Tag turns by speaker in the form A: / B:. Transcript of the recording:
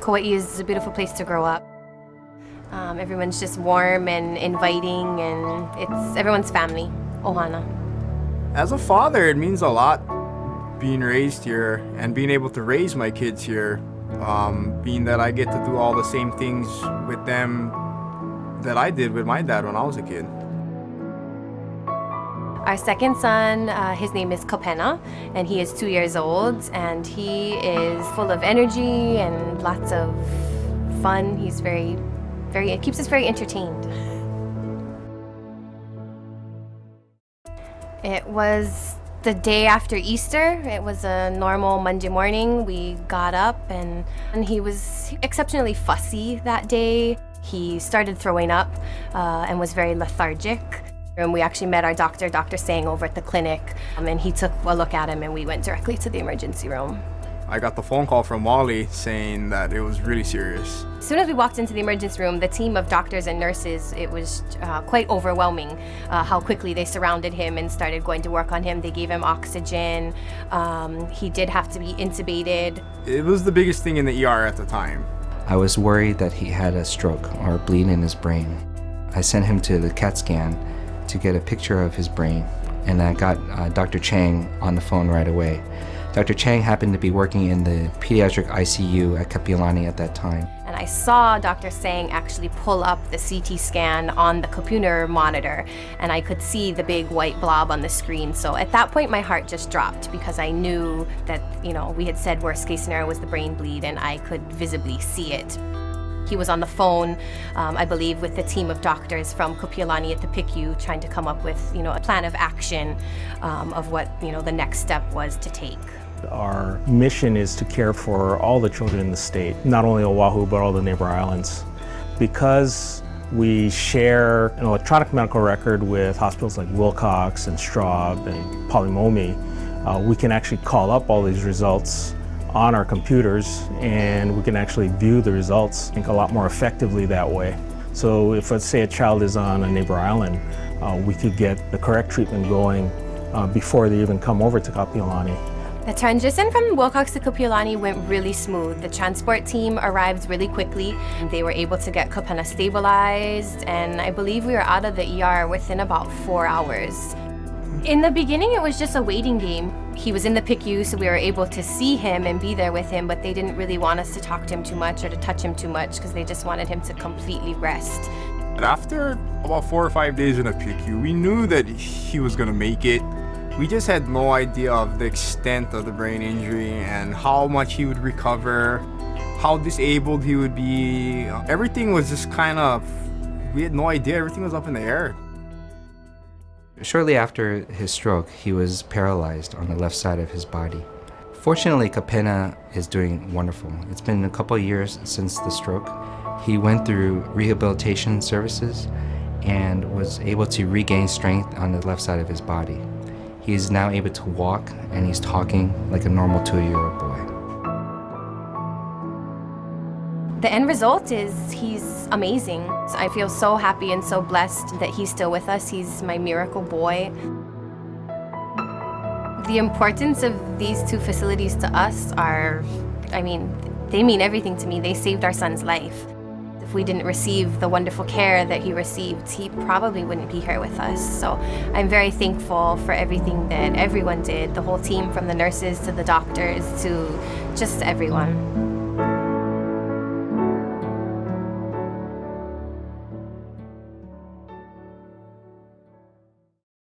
A: Kauai is a beautiful place to grow up. Everyone's just warm and inviting, and it's everyone's family. Ohana.
B: As a father, it means a lot being raised here and being able to raise my kids here. Being that I get to do all the same things with them that I did with my dad when I was a kid.
A: Our second son, his name is Kapena, and he is 2 years old, and he is full of energy and lots of fun. He's it keeps us very entertained. It was the day after Easter. It was a normal Monday morning. We got up and he was exceptionally fussy that day. He started throwing up and was very lethargic. And we actually met our doctor, Dr. Sang, over at the clinic, and he took a look at him and we went directly to the emergency room.
B: I got the phone call from Wally saying that it was really serious.
A: As soon as we walked into the emergency room, the team of doctors and nurses, it was quite overwhelming how quickly they surrounded him and started going to work on him. They gave him oxygen. He did have to be intubated.
B: It was the biggest thing in the ER at the time.
C: I was worried that he had a stroke or a bleed in his brain. I sent him to the CAT scan to get a picture of his brain, and I got Dr. Chang on the phone right away. Dr. Chang happened to be working in the pediatric ICU at Kapiolani at that time.
A: And I saw Dr. Sang actually pull up the CT scan on the computer monitor, and I could see the big white blob on the screen. So at that point, my heart just dropped because I knew that, we had said worst case scenario was the brain bleed, and I could visibly see it. He was on the phone, I believe, with the team of doctors from Kapiolani at the PICU trying to come up with, a plan of action of what, the next step was to take.
D: Our mission is to care for all the children in the state, not only Oahu, but all the neighbor islands. Because we share an electronic medical record with hospitals like Wilcox and Straub and Polimomi, we can actually call up all these results on our computers, and we can actually view the results, I think, a lot more effectively that way. So if, let's say, a child is on a neighbor island, we could get the correct treatment going before they even come over to Kapiolani.
A: The transition from Wilcox to Kapiolani went really smooth. The transport team arrived really quickly. They were able to get Kapena stabilized, and I believe we were out of the ER within about 4 hours. In the beginning, it was just a waiting game. He was in the PICU, so we were able to see him and be there with him, but they didn't really want us to talk to him too much or to touch him too much because they just wanted him to completely rest.
B: After about 4 or 5 days in a PICU, we knew that he was gonna make it. We just had no idea of the extent of the brain injury and how much he would recover, how disabled he would be. Everything was just we had no idea. Everything was up in the air.
C: Shortly after his stroke, he was paralyzed on the left side of his body. Fortunately, Kapena is doing wonderful. It's been a couple of years since the stroke. He went through rehabilitation services and was able to regain strength on the left side of his body. He's now able to walk, and he's talking like a normal 2-year-old boy.
A: The end result is he's amazing. I feel so happy and so blessed that he's still with us. He's my miracle boy. The importance of these two facilities to us they mean everything to me. They saved our son's life. If we didn't receive the wonderful care that he received, he probably wouldn't be here with us. So I'm very thankful for everything that everyone did, the whole team, from the nurses to the doctors to just everyone.